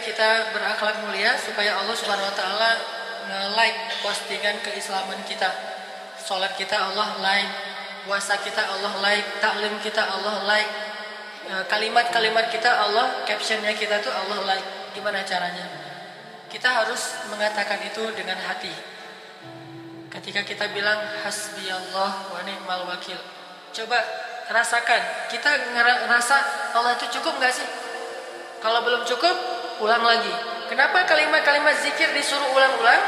kita berakhlak mulia supaya Allah Subhanahu wa taala nge-like postingan keislaman kita. Salat kita Allah like, puasa kita Allah like, taklim kita Allah like, kalimat-kalimat kita Allah, captionnya kita tuh Allah like. Gimana caranya? Kita harus mengatakan itu dengan hati. Ketika kita bilang hasbiyallah wa ni'mal wakil, coba rasakan, kita ngerasa Allah itu cukup gak sih? Kalau belum cukup, ulang lagi. Kenapa kalimat-kalimat zikir disuruh ulang-ulang?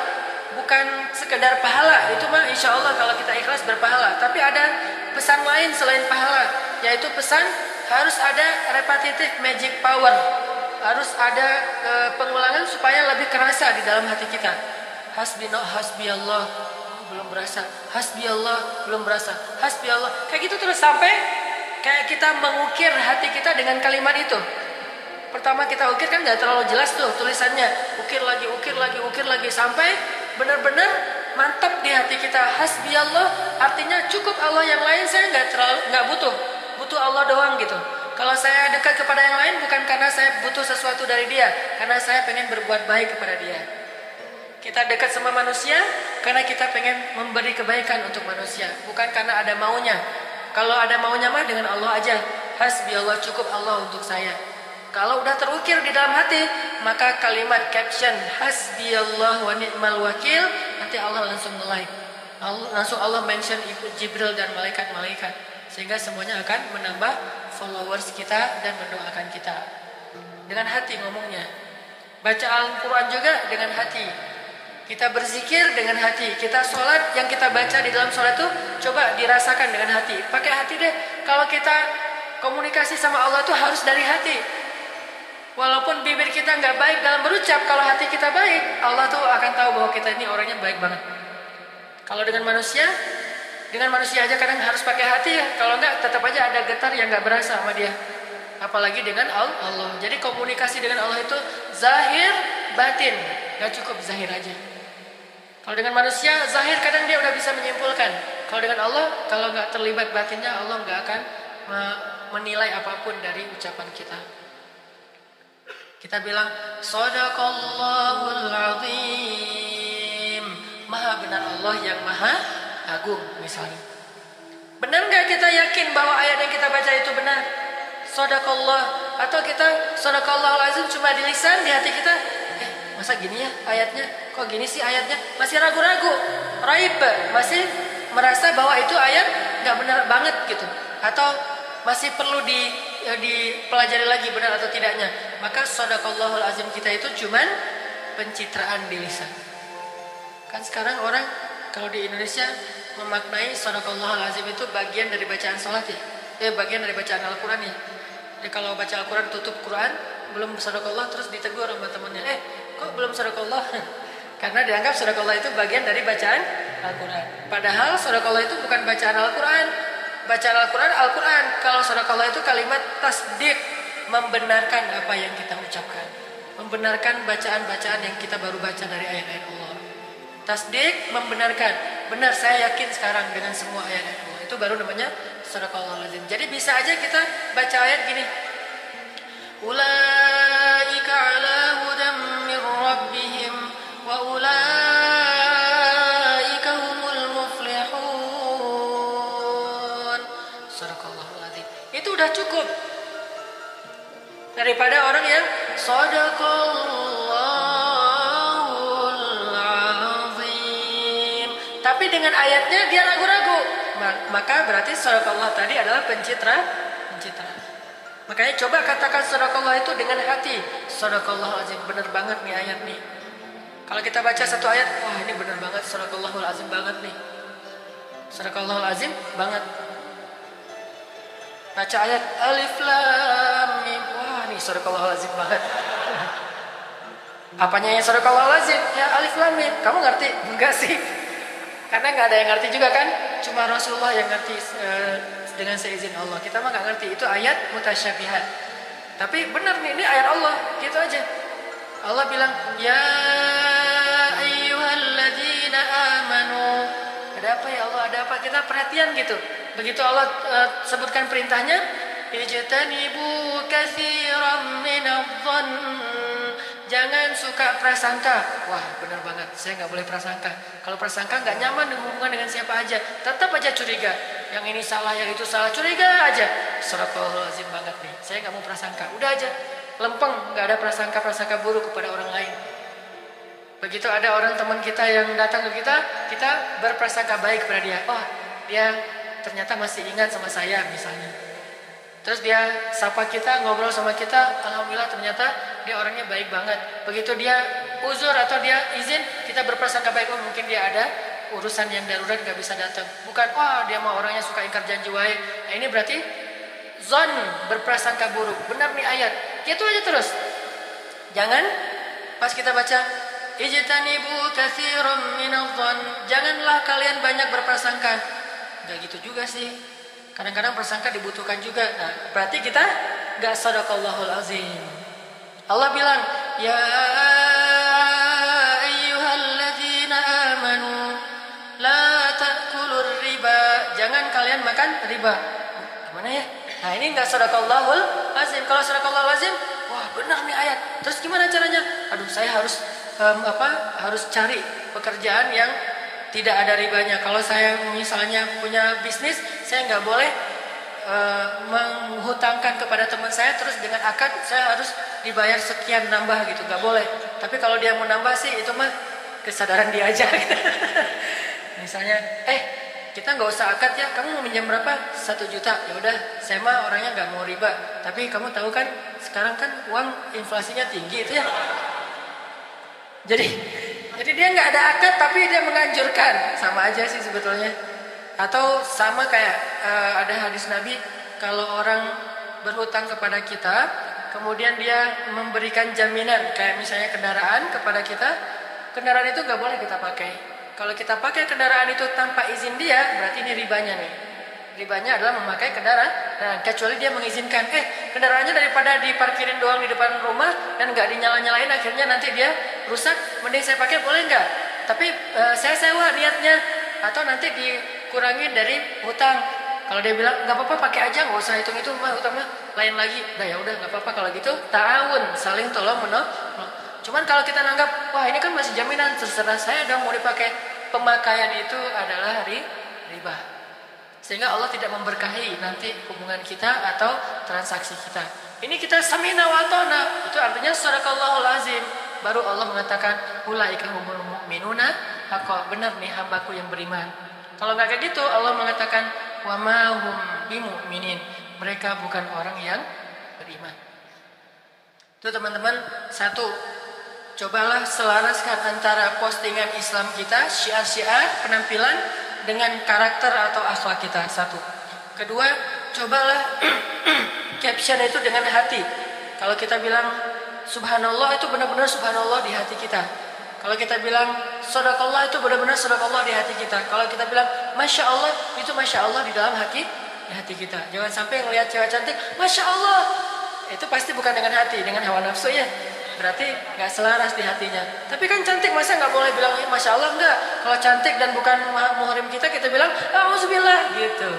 Bukan sekedar pahala, itu mah insya Allah kalau kita ikhlas berpahala. Tapi ada pesan lain selain pahala, yaitu pesan harus ada repetitive magic power. Harus ada pengulangan supaya lebih kerasa di dalam hati kita. Hasbiyallah, belum berasa. Hasbiyallah, belum berasa. Hasbiyallah, kayak gitu terus sampai kayak kita mengukir hati kita dengan kalimat itu. Pertama kita ukir kan nggak terlalu jelas tuh tulisannya. Ukir lagi sampai benar-benar mantap di hati kita. Hasbiyallah artinya cukup Allah, yang lain saya nggak butuh Allah doang gitu. Kalau saya dekat kepada yang lain bukan karena saya butuh sesuatu dari dia, karena saya pengen berbuat baik kepada dia. Kita dekat sama manusia karena kita pengen memberi kebaikan untuk manusia, bukan karena ada maunya. Kalau ada maunya mah dengan Allah aja. Hasbiyallah, cukup Allah untuk saya. Kalau udah terukir di dalam hati, maka kalimat caption hasbiyallah wa ni'mal wakil nanti Allah langsung nge-like. Langsung Allah mention Jibril dan malaikat-malaikat, sehingga semuanya akan menambah followers kita dan mendoakan kita. Dengan hati ngomongnya. Baca Al-Quran juga dengan hati. Kita berzikir dengan hati. Kita sholat, yang kita baca di dalam sholat itu coba dirasakan dengan hati. Pakai hati deh. Kalau kita komunikasi sama Allah itu harus dari hati. Walaupun bibir kita nggak baik dalam berucap, kalau hati kita baik, Allah tuh akan tahu bahwa kita ini orangnya baik banget. Kalau dengan manusia aja kadang harus pakai hati ya. Kalau nggak tetap aja ada getar yang nggak berasa sama dia. Apalagi dengan Allah. Jadi komunikasi dengan Allah itu zahir batin, nggak cukup zahir aja. Kalau dengan manusia zahir kadang dia udah bisa menyimpulkan. Kalau dengan Allah, kalau nggak terlibat batinnya, Allah nggak akan menilai apapun dari ucapan kita. Kita bilang Shadaqallahul Azim, maha benar Allah yang maha agung misalnya. Benar nggak kita yakin bahwa ayat yang kita baca itu benar? Shadaqallah, atau kita Shadaqallahul Azim cuma di lisan, di hati kita masa gini ya ayatnya, kok gini sih ayatnya, masih ragu-ragu, raib, masih merasa bahwa itu ayat nggak benar banget gitu, atau masih perlu dipelajari lagi benar atau tidaknya. Maka Shadaqallahul Azim kita itu cuman pencitraan di lisan. Kan sekarang orang kalau di Indonesia memaknai Shadaqallahul Azim itu bagian dari bacaan sholat ya, bagian dari bacaan Al-Quran ya. Jadi kalau baca Al-Quran tutup Quran belum Shadaqallah, terus ditegur sama temannya, kok belum Shadaqallah? Karena dianggap Shadaqallah itu bagian dari bacaan Al-Quran. Padahal Shadaqallah itu bukan bacaan Al-Quran. Bacaan Al-Quran, Al-Quran. Kalau Shadaqallah itu kalimat tasdik, membenarkan apa yang kita ucapkan, membenarkan bacaan-bacaan yang kita baru baca dari ayat-ayat Allah. Tasdik, membenarkan, benar saya yakin sekarang dengan semua ayat-ayat Allah. Itu baru namanya Shadaqallahul Azim. Jadi bisa aja kita baca ayat gini, ulaika ala hudam mir rabbihim wa ulaika humul muflihun. Shadaqallahul Azim. Itu udah cukup daripada orang yang Shadaqallahul Azim tapi dengan ayatnya dia ragu-ragu. Maka berarti Shadaqallah tadi adalah pencitraan. Makanya coba katakan Shadaqallah itu dengan hati. Shadaqallahul Azim, bener banget nih ayat nih. Kalau kita baca satu ayat, wah ini bener banget, Shadaqallahul Azim banget nih, Shadaqallahul Azim banget. Baca ayat Alif Lam Mim, wah nih Shadaqallahul Azim banget. Apanya yang Shadaqallahul Azim? Ya Alif Lam Mim. Kamu ngerti? Enggak sih, karena nggak ada yang ngerti juga kan. Cuma Rasulullah yang ngerti dengan seizin Allah. Kita mah nggak ngerti. Itu ayat mutasyabihat. Tapi benar nih, ini ayat Allah. Gitu aja. Allah bilang, ya ayyuhalladzina amanu. Ada apa ya Allah? Ada apa? Kita perhatian gitu. Begitu Allah sebutkan perintahnya, ijtanibu katsiran minadh-dhann Jangan suka prasangka. Wah, benar banget. Saya nggak boleh prasangka. Kalau prasangka nggak nyaman dengan hubungan dengan siapa aja. Tetap aja curiga. Yang ini salah, yang itu salah. Curiga aja. Astagfirullahaladzim banget nih. Saya nggak mau prasangka. Udah aja. Lempeng. Nggak ada prasangka buruk kepada orang lain. Begitu ada orang teman kita yang datang ke kita, kita berprasangka baik kepada dia. Oh, dia ternyata masih ingat sama saya misalnya. Terus dia sapa kita, ngobrol sama kita, alhamdulillah ternyata dia orangnya baik banget. Begitu dia uzur atau dia izin, kita berprasangka baik, oh mungkin dia ada urusan yang darurat gak bisa datang. Bukan, wah dia mah orangnya suka ingkar janji wae. Nah ini berarti zon, berprasangka buruk. Benar nih ayat. Gitu aja terus. Jangan pas kita baca ijtanibu katsiran minadh-dhon. Janganlah kalian banyak berprasangka. Gak gitu juga sih. Kadang-kadang prasangka dibutuhkan juga. Nah, berarti kita gak sadaqallahul azim. Allah bilang, ya ayyuhalladzina amanu la ta'kulur riba. Jangan kalian makan riba. Gimana ya? Nah, ini gak sadaqallahul azim. Kalau sadaqallahul azim, wah benar nih ayat. Terus gimana caranya? Aduh, saya harus harus cari pekerjaan yang tidak ada ribanya. Kalau saya misalnya punya bisnis, saya nggak boleh menghutangkan kepada teman saya terus dengan akad saya harus dibayar sekian nambah gitu, nggak boleh. Tapi kalau dia mau nambah sih itu mah kesadaran dia aja. Misalnya, kita nggak usah akad ya, kamu mau minjam berapa? 1 juta. Ya udah, saya mah orangnya nggak mau riba. Tapi kamu tahu kan, sekarang kan uang inflasinya tinggi itu ya. Jadi dia nggak ada akad tapi dia menganjurkan, sama aja sih sebetulnya. Atau sama kayak ada hadis Nabi, kalau orang berhutang kepada kita, kemudian dia memberikan jaminan, kayak misalnya kendaraan kepada kita, kendaraan itu nggak boleh kita pakai. Kalau kita pakai kendaraan itu tanpa izin dia, berarti ini ribanya nih. Ribanya adalah memakai kendaraan, dan kecuali dia mengizinkan, kendaraannya daripada diparkirin doang di depan rumah dan nggak dinyala-nyalain, akhirnya nanti dia rusak, mending saya pakai boleh nggak? Tapi saya sewa niatnya, atau nanti dikurangin dari hutang. Kalau dia bilang nggak apa-apa pakai aja, nggak usah hitung-hitung mah hutang mah lain lagi. Nah ya udah nggak apa-apa kalau gitu, ta'awun, saling tolong menolong. Cuman kalau kita nanggap, wah ini kan masih jaminan, terserah saya dong mau dipakai. Pemakaian itu adalah riba. Sehingga Allah tidak memberkahi nanti hubungan kita atau transaksi kita. Ini kita samina wa ata'na, itu artinya sadaqallahul azim. Baru Allah mengatakan ulaika humul mu'minuna haqqan, benar nih hambaku yang beriman. Kalau nggak kayak gitu, Allah mengatakan wa ma hum bimu'minin, mereka bukan orang yang beriman. Itu teman-teman, satu, cobalah selaraskan antara postingan Islam kita, syiar-syiar, penampilan dengan karakter atau akhlak kita. Satu. Kedua, cobalah caption itu dengan hati. Kalau kita bilang subhanallah, itu benar-benar subhanallah di hati kita. Kalau kita bilang sadaqallah, itu benar-benar sadaqallah di hati kita. Kalau kita bilang masya Allah, itu masya Allah di dalam hati kita. Jangan sampai ngelihat cewek cantik masya Allah, itu pasti bukan dengan hati, dengan hawa nafsu ya. Berarti nggak selaras di hatinya. Tapi kan cantik, masa nggak boleh bilang masya Allah? Enggak. Kalau cantik dan bukan muhrim kita bilang auzubillah gitu.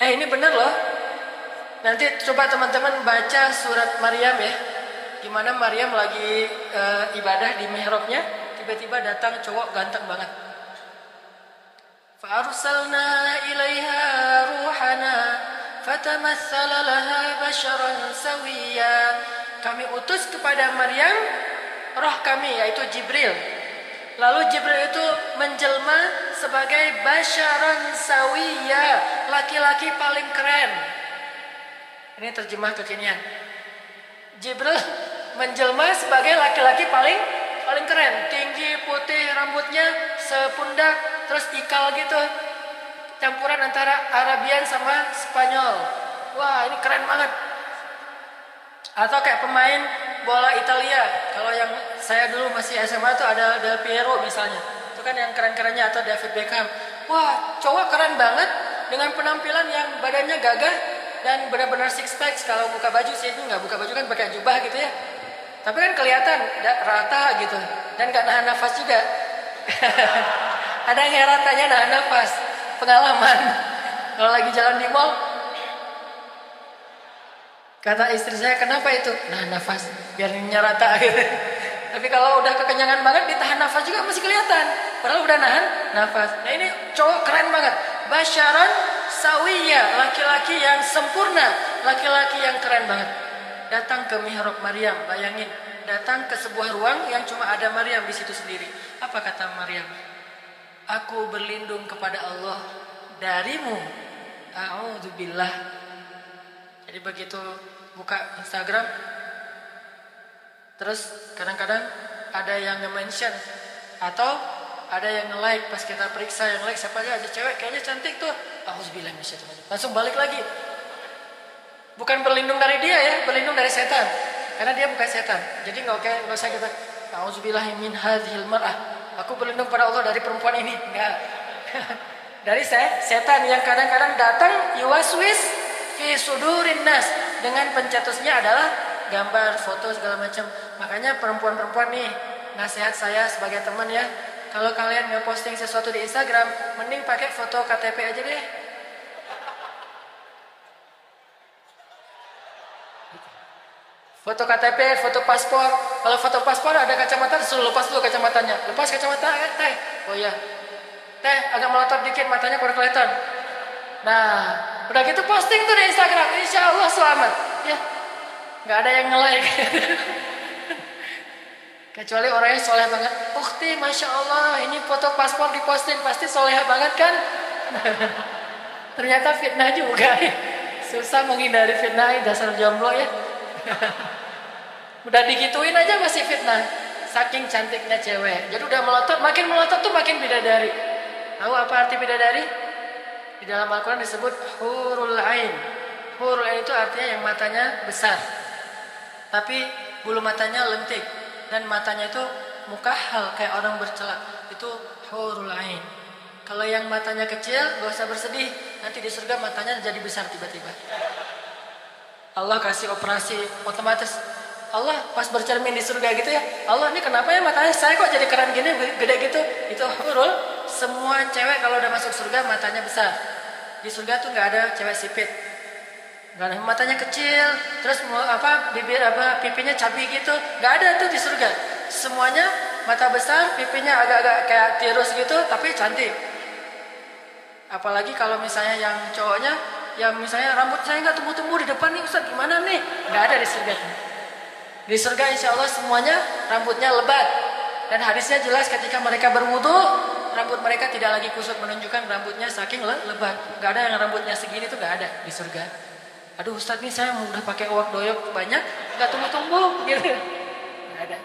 Ini bener loh. Nanti coba teman-teman baca surat Maryam ya. Gimana Maryam lagi ibadah di mihrabnya, tiba-tiba datang cowok ganteng banget. Fa arsalna ilaiha ruhana fatamassala laha basharan sawiyya. Kami utus kepada Maryam roh kami, yaitu Jibril. Lalu Jibril itu menjelma sebagai basharan sawiyya, laki-laki paling keren. Ini terjemah kekinian. Jibril menjelma sebagai laki-laki paling keren, tinggi, putih, rambutnya sepundak, terus ikal gitu. Campuran antara Arabian sama Spanyol. Wah, ini keren banget. Atau kayak pemain bola Italia. Kalau yang saya dulu masih SMA tuh ada Del Piero misalnya. Itu kan yang keren-kerennya, atau David Beckham. Wah, cowok keren banget dengan penampilan yang badannya gagah dan benar-benar six pack. Kalau buka baju sih, ini nggak buka baju kan pakai jubah gitu ya. Tapi kan kelihatan rata gitu dan nggak nahan nafas juga. Ada yang ratanya nahan nafas. Pengalaman. Kalau lagi jalan di mall, Kata istri saya, kenapa itu? Nah, nafas biar nyerata gitu. Tapi kalau udah kekenyangan banget ditahan nafas juga masih kelihatan. Padahal udah nahan nafas. Nah ini cowok keren banget. Basyaran sawiyya, laki-laki yang sempurna, laki-laki yang keren banget. Datang ke mihrab Maryam, bayangin, datang ke sebuah ruang yang cuma ada Maryam di situ sendiri. Apa kata Maryam? Aku berlindung kepada Allah darimu. A'udzubillah. Jadi begitu buka Instagram, terus kadang-kadang ada yang nge-mention atau ada yang nge-like, pas kita periksa yang like siapa aja cewek kayaknya cantik tuh. Auzubillah minasyaitonir rajim. Langsung balik lagi. Bukan berlindung dari dia ya, berlindung dari setan. Karena dia bukan setan. Jadi enggak usah kita auzubillah min hadzal mar'ah. Aku berlindung pada Allah dari perempuan ini. Enggak. Dari setan yang kadang-kadang datang yuwaswis fi sudurin nas, dengan pencetusnya adalah gambar, foto segala macam. Makanya perempuan-perempuan nih, nasihat saya sebagai teman ya, kalau kalian nge-posting sesuatu di Instagram, mending pakai foto KTP aja deh. Foto KTP, foto paspor. Kalau foto paspor ada kacamata, suruh lepas dulu kacamatanya. Lepas kacamata, teh. Oh iya. Teh, agak melotot dikit, matanya kurang kelihatan. Nah, udah gitu posting tuh di Instagram, insya Allah selamat. Ya, nggak ada yang nge-like. Kecuali orangnya soleh banget. Ukti, masya Allah, ini foto paspor diposting pasti soleh banget kan? Ternyata fitnah juga. Susah menghindari fitnah, dasar jomblo ya. Udah digituin aja masih fitnah. Saking cantiknya cewek. Jadi udah makin melotot tuh makin bidadari. Tahu apa arti bidadari? Di dalam Al-Quran disebut hurul ain. Hurul ain itu artinya yang matanya besar, tapi bulu matanya lentik, dan matanya itu mukahhal kayak orang bercelak. Itu hurul ain. Kalau yang matanya kecil, gak usah bersedih. Nanti di surga matanya jadi besar tiba-tiba. Allah kasih operasi otomatis. Allah pas bercermin di surga gitu ya. Allah, ini kenapa ya matanya saya kok jadi keren gini, gede gitu? Itu hurul. Semua cewek kalau udah masuk surga matanya besar. Di surga tuh nggak ada cewek sipit. Nggak ada, matanya kecil, terus bibir pipinya cabi gitu. Nggak ada tuh di surga. Semuanya mata besar, pipinya agak-agak kayak tirus gitu, tapi cantik. Apalagi kalau misalnya yang cowoknya, yang misalnya rambut saya nggak tumbuh-tumbuh di depan nih, Ustaz gimana nih? Nggak ada di surga. Di surga insya Allah semuanya rambutnya lebat. Dan hadisnya jelas ketika mereka berwudu, rambut mereka tidak lagi kusut, menunjukkan rambutnya saking lebat. Gak ada yang rambutnya segini tuh, gak ada di surga. Aduh Ustaz nih saya udah pakai uak doyok banyak, gak tumbuh-tumbuh gitu. Gak ada.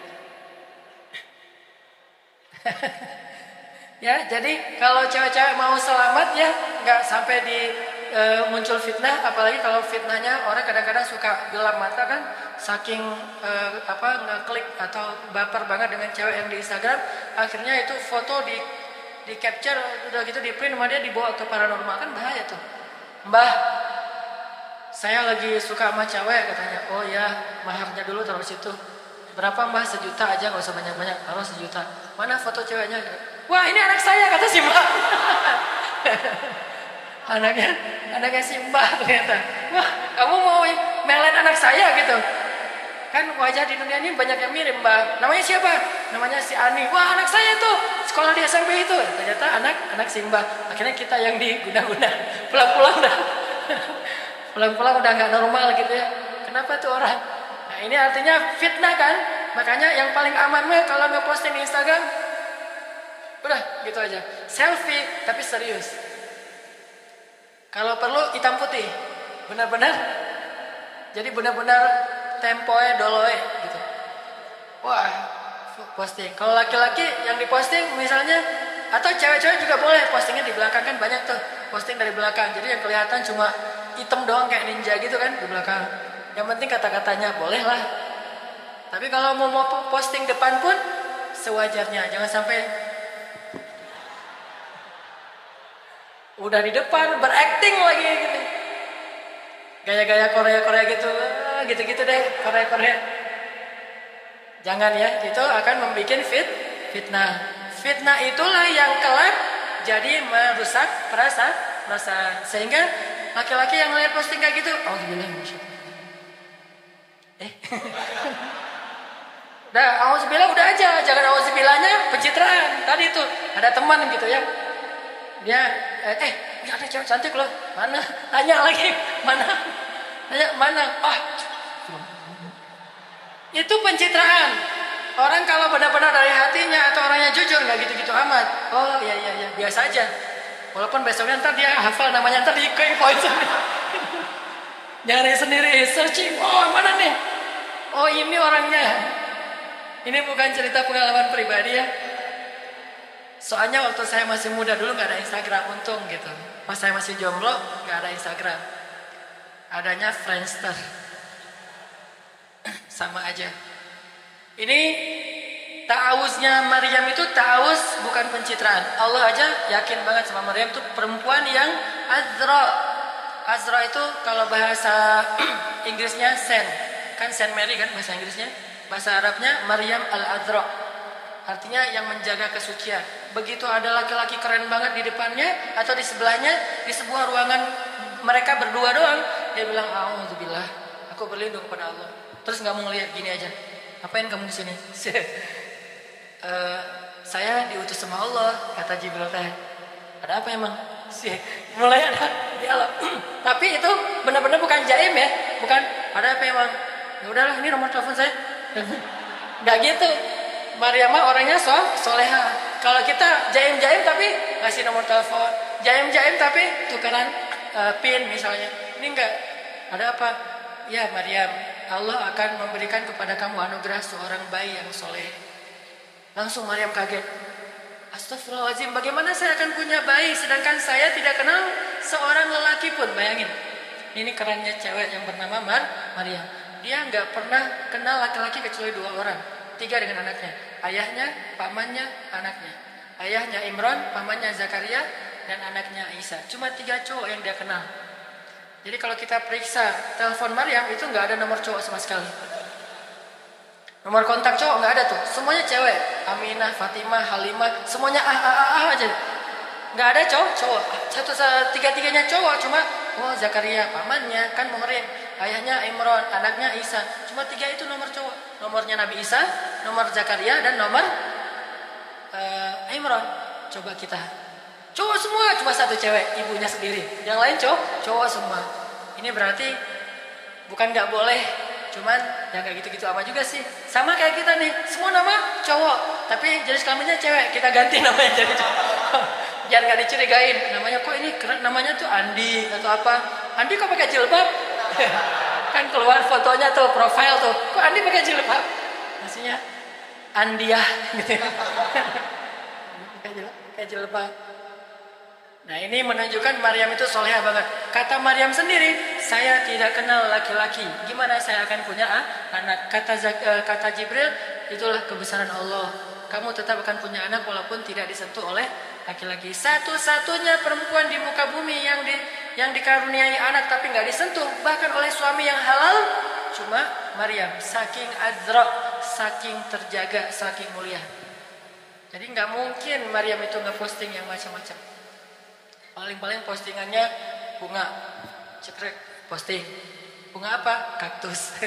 Ya, jadi kalau cewek-cewek mau selamat ya, gak sampai muncul fitnah. Apalagi kalau fitnahnya orang kadang-kadang suka gelap mata kan, saking ngeklik atau baper banget dengan cewek yang di Instagram, akhirnya itu foto di capture, udah gitu di print sama dia, dibawa ke paranormal, kan bahaya tuh. Mbah, saya lagi suka sama cewek katanya. Oh ya, maharnya dulu taruh situ. Berapa Mbah? 1 juta aja, nggak usah banyak-banyak, taruh 1 juta. Mana foto ceweknya? Wah ini anak saya, kata si Mbah. anaknya si Mbah ternyata. Wah kamu mau melet anak saya gitu? Kan wajah di dunia ini banyak yang mirip Mbah. Namanya siapa? Namanya si Ani. Wah anak saya tuh sekolah di SMP itu. Ternyata anak si Mbah. Akhirnya kita yang diguna-guna. Pulang-pulang udah nggak normal gitu ya. Kenapa tuh orang? Nah ini artinya fitnah kan. Makanya yang paling aman mah kalau nge-posting di Instagram, udah gitu aja. Selfie tapi serius. Kalau perlu hitam putih. Benar-benar. Jadi benar-benar tempoe doloe gitu. Wah, posting. Kalau laki-laki yang diposting misalnya, atau cewek-cewek juga boleh postingnya di belakang, kan banyak tuh posting dari belakang. Jadi yang kelihatan cuma hitam doang kayak ninja gitu kan di belakang. Yang penting kata-katanya boleh lah. Tapi kalau mau posting depan pun sewajarnya, jangan sampai udah di depan berakting lagi gitu. Gaya-gaya Korea gitu. Gitu-gitu deh Korea. Jangan ya, itu akan membuat fitnah. Fitnah itulah yang kelak jadi merusak perasaan. Sehingga laki-laki yang melihat posting kayak gitu, auzubillah minasyaitonir rajim. Udah, auzubillah udah aja, jangan auzubillahnya pencitraan. Tadi tuh ada teman gitu ya. Dia ini ada cewek cantik loh. Mana? Tanya lagi, mana? Tanya mana? Itu pencitraan. Orang kalau benar-benar dari hatinya atau orangnya jujur nggak gitu-gitu amat. Oh iya biasa aja. Walaupun besoknya ntar dia hafal namanya, ntar di poin sendiri. Nyari sendiri, searching. Oh mana nih? Oh ini orangnya. Ini bukan cerita pengalaman pribadi ya. Soalnya waktu saya masih muda dulu nggak ada Instagram, untung gitu. Pas saya masih jomblo nggak ada Instagram. Adanya Friendster. Sama aja. Ini ta'awuznya Maryam itu ta'awuz bukan pencitraan. Allah aja yakin banget sama Maryam itu perempuan yang azra. Azra itu kalau bahasa Inggrisnya Saint. Kan Saint Mary kan bahasa Inggrisnya. Bahasa Arabnya Maryam al-Azra. Artinya yang menjaga kesucian. Begitu ada laki-laki keren banget di depannya atau di sebelahnya, di sebuah ruangan mereka berdua doang, dia bilang, "Auzubillah, aku berlindung kepada Allah." Terus nggak mau ngeliat gini aja. Apain kamu di sini? Saya diutus sama Allah, kata Jibril teh. Ada apa emang? Mulai ada dialog. Tapi itu benar-benar bukan jaim ya, bukan ada apa emang? Ya udahlah, ini nomor telepon saya. Nggak gitu. Maryam orangnya soleha. Kalau kita jaim-jaim tapi ngasih nomor telepon, jaim-jaim tapi tukeran pin misalnya. Ini enggak. Ada apa? Ya Maryam, Allah akan memberikan kepada kamu anugerah seorang bayi yang soleh. Langsung Maryam kaget. Astagfirullahaladzim, bagaimana saya akan punya bayi sedangkan saya tidak kenal seorang lelaki pun. Bayangin, ini kerennya cewek yang bernama Maryam. Dia nggak pernah kenal laki-laki kecuali 2 orang, 3 dengan anaknya. Ayahnya, pamannya, anaknya. Ayahnya Imran, pamannya Zakaria, dan anaknya Isa. Cuma 3 cowok yang dia kenal. Jadi kalau kita periksa telepon Maryam itu nggak ada nomor cowok sama sekali. Nomor kontak cowok nggak ada tuh, semuanya cewek. Aminah, Fatimah, Halimah, semuanya aja. Nggak ada cowok. Tiga-tiganya cowok, cuma Zakaria pamannya kan Maryam, ayahnya Imran, anaknya Isa. Cuma 3 itu nomor cowok. Nomornya Nabi Isa, nomor Zakaria, dan nomor Imran. Coba kita cowok semua, cuma 1 cewek, ibunya sendiri. Yang lain cowok semua. Ini berarti bukan nggak boleh, cuman ya nggak gitu-gitu apa juga sih. Sama kayak kita nih, semua nama cowok, tapi jenis kelaminnya cewek. Kita ganti namanya jadi cowok. Biar nggak dicurigain. Namanya kok ini keren, namanya tuh Andi atau apa? Andi kok pakai jilbab? Kan keluar fotonya tuh, profile tuh. Kok Andi pakai jilbab? Maksudnya Andiah gitu. Pakai jilbab. Nah ini menunjukkan Maryam itu soleha banget. Kata Maryam sendiri, saya tidak kenal laki-laki. Gimana saya akan punya anak? Kata Jibril, itulah kebesaran Allah. Kamu tetap akan punya anak walaupun tidak disentuh oleh laki-laki. Satu-satunya perempuan di muka bumi yang dikaruniai anak tapi nggak disentuh bahkan oleh suami yang halal, cuma Maryam. Saking azra, saking terjaga, saking mulia. Jadi nggak mungkin Maryam itu nge-posting yang macam-macam. Paling-paling postingannya bunga, cekrek, posting. Bunga apa? Kaktus.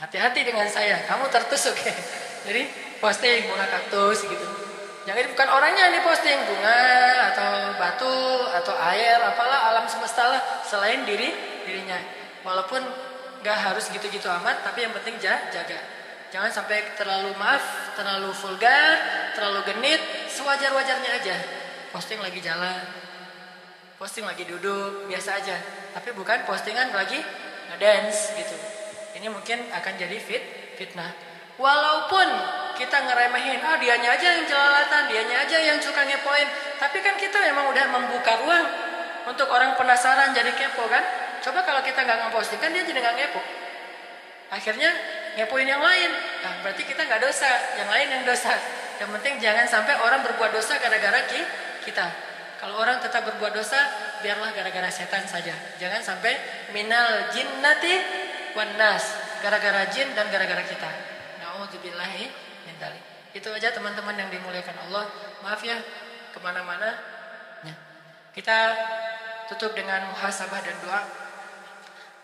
Hati-hati dengan saya, kamu tertusuk ya. Jadi posting bunga kaktus gitu. Jangan bukan orangnya yang diposting, bunga atau batu atau air, apalah alam semesta lah selain dirinya. Walaupun nggak harus gitu-gitu amat, tapi yang penting jaga. Jangan sampai terlalu terlalu vulgar, terlalu genit, sewajar-wajarnya aja. Posting lagi jalan, posting lagi duduk, biasa aja. Tapi bukan postingan lagi ngedance gitu. Ini mungkin akan jadi fitnah. Walaupun kita ngeremehin, dianya aja yang jelalatan, dianya aja yang suka ngepoin. Tapi kan kita memang udah membuka ruang untuk orang penasaran jadi kepo kan. Coba kalau kita nggak ngeposting, kan dia jadi nggak ngepo. Akhirnya ngepoin yang lain. Nah, berarti kita nggak dosa, yang lain yang dosa. Yang penting jangan sampai orang berbuat dosa gara-gara kita. Kalau orang tetap berbuat dosa, biarlah gara-gara setan saja. Jangan sampai minal jinnati wan nas, gara-gara jin dan gara-gara kita. Nauzubillahi min dzalik. Itu aja teman-teman yang dimuliakan Allah. Maaf ya kemana-mana. Kita tutup dengan muhasabah dan doa.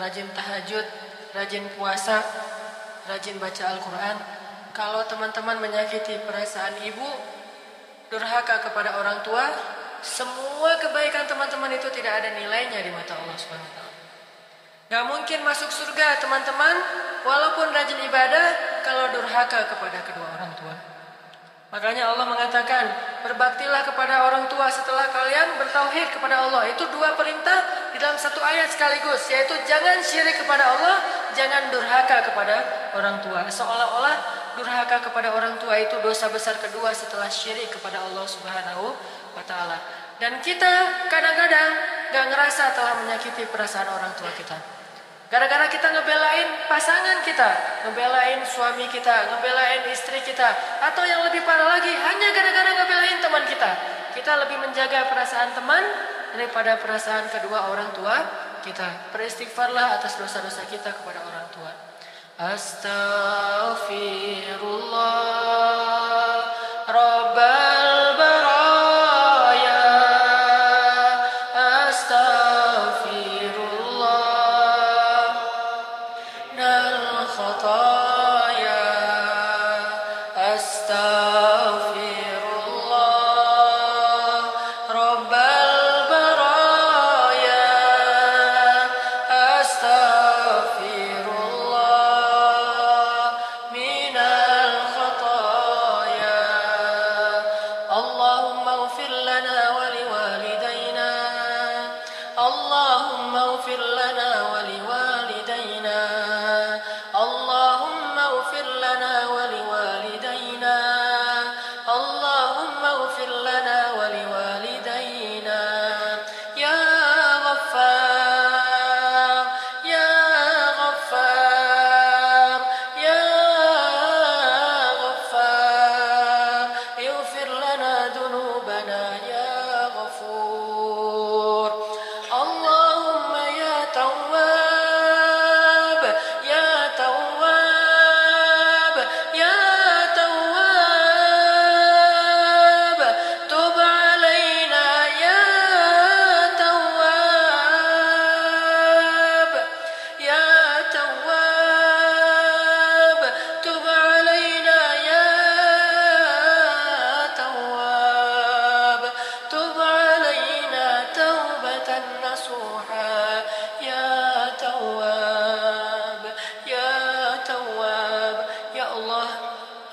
rajin tahajud, rajin puasa, rajin baca Al-Quran. Kalau teman-teman menyakiti perasaan ibu, durhaka kepada orang tua, semua kebaikan teman-teman itu tidak ada nilainya di mata Allah Subhanahu wa taala. Gak mungkin masuk surga teman-teman walaupun rajin ibadah kalau durhaka kepada kedua orang tua. Makanya Allah mengatakan, berbaktilah kepada orang tua setelah kalian bertauhid kepada Allah. Itu dua perintah di dalam satu ayat sekaligus, yaitu jangan syirik kepada Allah, jangan durhaka kepada orang tua. Seolah-olah durhaka kepada orang tua itu dosa besar kedua setelah syirik kepada Allah Subhanahu wa taala. Dan kita kadang-kadang gak ngerasa telah menyakiti perasaan orang tua kita. Gara-gara kita ngebelain pasangan kita, ngebelain suami kita, ngebelain istri kita, atau yang lebih parah lagi, hanya gara-gara ngebelain teman kita. Kita lebih menjaga perasaan teman daripada perasaan kedua orang tua kita. Beristighfarlah atas dosa-dosa kita kepada orang tua. Astaghfirullah Rabbal baraya, astaghfirullah nal khataya, astaghfirullah Rabbal baraya, astaghfirullah minal khataya. Allahumma ighfir lana wa liwalidayna, Allahumma ighfir lana wa liwalidayna, Allahumma ighfir lana wa liwalidayna, Allahumma ighfir lana wa liwalidayna. Ya Ghaffar, Ya Ghaffar, Ya Ghaffar, ighfir lana dhunubana ya Ghafur. Allahumma ya Tawwab, Ya Tawwab, Ya Tawwab, tub alayna ya Tawwab, Ya Tawwab, tub alayna ya Tawwab, tub alayna tawbatan nasuha ya Tawwab, Ya Tawwab. Ya Allah,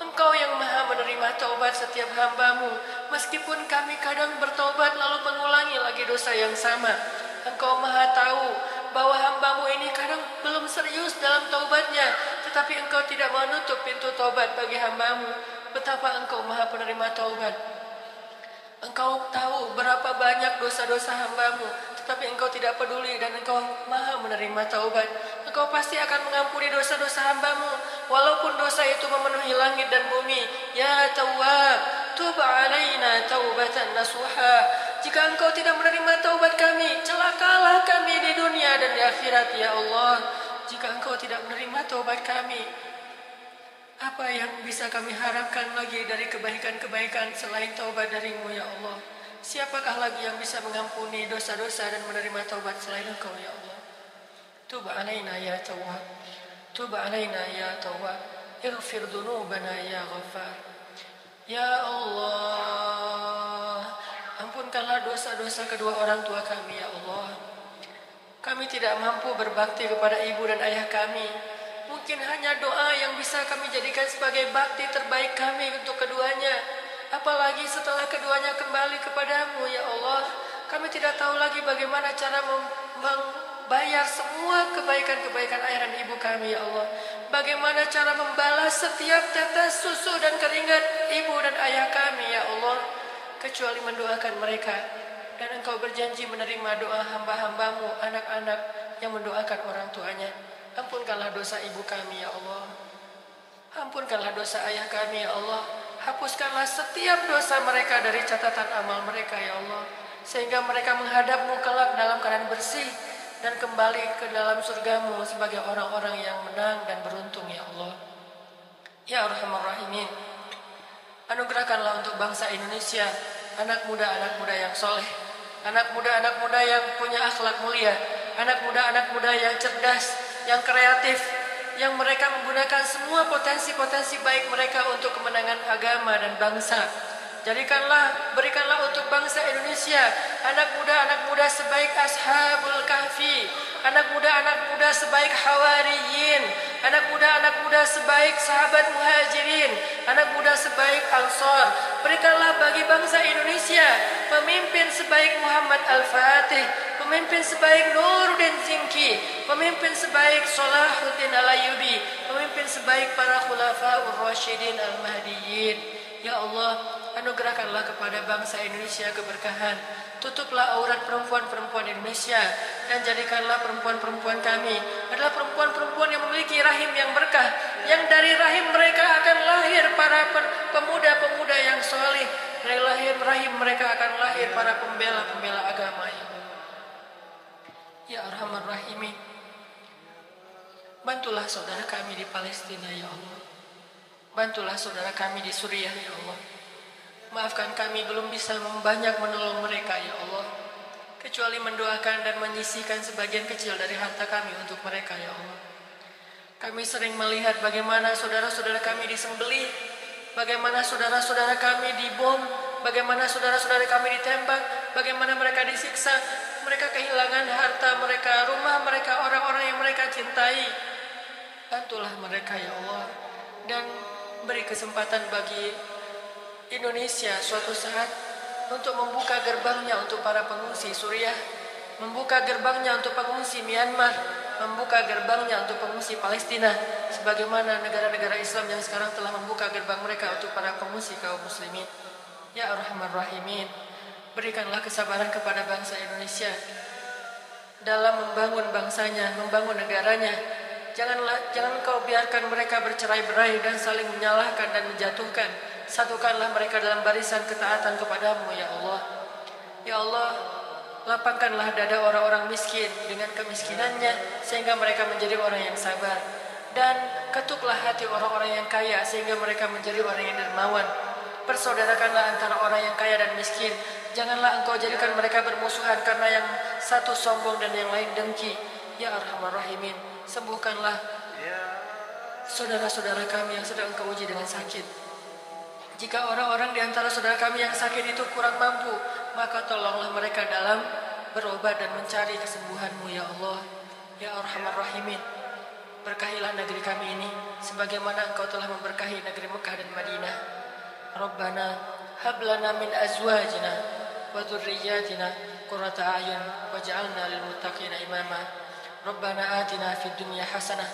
Engkau yang maha menerima taubat setiap hambamu. Meskipun kami kadang bertaubat lalu mengulangi lagi dosa yang sama, Engkau maha tahu bahwa hambamu ini kadang belum serius dalam taubatnya, tetapi Engkau tidak menutup pintu taubat bagi hambamu. Betapa Engkau maha penerima taubat. Engkau tahu berapa banyak dosa-dosa hambamu, tetapi Engkau tidak peduli dan Engkau maha menerima taubat. Engkau pasti akan mengampuni dosa-dosa hambamu, walaupun dosa itu memenuhi langit dan bumi. Ya Tawwab, tub alaina taubatan nasuha. Jika Engkau tidak menerima taubat kami, celakalah kami di dunia dan di akhirat ya Allah. Jika Engkau tidak menerima taubat kami, apa yang bisa kami harapkan lagi dari kebaikan-kebaikan selain taubat darimu ya Allah? Siapakah lagi yang bisa mengampuni dosa-dosa dan menerima taubat selain Engkau ya Allah? Tub alaina ya Tawwab, tub alaina ya Tawwab, ighfir dhunubana ya Ghaffar. Ya Allah, ampunkanlah dosa-dosa kedua orang tua kami ya Allah. Kami tidak mampu berbakti kepada ibu dan ayah kami. Mungkin hanya doa yang bisa kami jadikan sebagai bakti terbaik kami untuk keduanya. Apalagi setelah keduanya kembali kepadamu ya Allah. Kami tidak tahu lagi bagaimana cara membayar semua kebaikan-kebaikan ayah dan ibu kami ya Allah. Bagaimana cara membalas setiap tetes susu dan keringat ibu dan ayah kami ya Allah, kecuali mendoakan mereka. Dan Engkau berjanji menerima doa hamba-hambamu, anak-anak yang mendoakan orang tuanya. Ampunkanlah dosa ibu kami ya Allah. Ampunkanlah dosa ayah kami ya Allah. Hapuskanlah setiap dosa mereka dari catatan amal mereka ya Allah, sehingga mereka menghadapmu kelak dalam keadaan bersih dan kembali ke dalam surgamu sebagai orang-orang yang menang dan beruntung ya Allah. Ya Arhamar Rahimin, anugerahkanlah untuk bangsa Indonesia anak muda yang soleh, anak muda yang punya akhlak mulia, anak muda yang cerdas, yang kreatif, yang mereka menggunakan semua potensi-potensi baik mereka untuk kemenangan agama dan bangsa. Berikanlah untuk bangsa Indonesia anak muda sebaik Ashabul Kahfi, anak muda sebaik Hawariyin, anak muda sebaik sahabat Muhajirin, anak muda sebaik Ansor. Berikanlah bagi bangsa Indonesia pemimpin sebaik Muhammad Al-Fatih, pemimpin sebaik Nuruddin Zinki, pemimpin sebaik Salahuddin Al-Ayyubi, pemimpin sebaik para khulafaur rasyidin al-mahdiyyin. Ya Allah, anugerahkanlah kepada bangsa Indonesia keberkahan. Tutuplah aurat perempuan-perempuan Indonesia dan jadikanlah perempuan-perempuan kami adalah perempuan-perempuan yang memiliki rahim yang berkah, yang dari rahim mereka akan lahir para pemuda-pemuda yang soleh. Dari rahim mereka akan lahir para pembela-pembela agama. Ya Arhamar Rahimin, bantulah saudara kami di Palestina ya Allah. Bantulah saudara kami di Suriah ya Allah. Maafkan kami belum bisa banyak menolong mereka ya Allah, kecuali mendoakan dan menyisihkan sebagian kecil dari harta kami untuk mereka ya Allah. Kami sering melihat bagaimana saudara-saudara kami disembelih, bagaimana saudara-saudara kami dibom, bagaimana saudara-saudara kami ditembak, bagaimana mereka disiksa, mereka kehilangan harta mereka, rumah mereka, orang-orang yang mereka cintai. Bantulah mereka ya Allah, dan beri kesempatan bagi Indonesia suatu saat untuk membuka gerbangnya untuk para pengungsi Suriah, membuka gerbangnya untuk pengungsi Myanmar, membuka gerbangnya untuk pengungsi Palestina, sebagaimana negara-negara Islam yang sekarang telah membuka gerbang mereka untuk para pengungsi kaum muslimin. Ya Arhamar Rahimin, berikanlah kesabaran kepada bangsa Indonesia dalam membangun bangsanya, membangun negaranya. Jangan kau biarkan mereka bercerai-berai dan saling menyalahkan dan menjatuhkan. Satukanlah mereka dalam barisan ketaatan kepadamu ya Allah. Ya Allah, lapangkanlah dada orang-orang miskin dengan kemiskinannya sehingga mereka menjadi orang yang sabar. Dan ketuklah hati orang-orang yang kaya sehingga mereka menjadi orang yang dermawan. Persaudarakanlah antara orang yang kaya dan miskin. Janganlah engkau jadikan mereka bermusuhan karena yang satu sombong dan yang lain dengki. Ya Arhamar Rahimin, sembuhkanlah saudara-saudara kami yang sedang engkau uji dengan sakit. Jika orang-orang di antara saudara kami yang sakit itu kurang mampu, maka tolonglah mereka dalam berobat dan mencari kesembuhan-Mu ya Allah. Ya Arhamar Rahimin, berkahilah negeri kami ini sebagaimana engkau telah memberkahi negeri Mekah dan Madinah. Rabbana hablana min azwajina wa dhurriyyatina qurrata a'yun waj'alna lil muttaqina imama. Rabbana atina fid dunya hasanah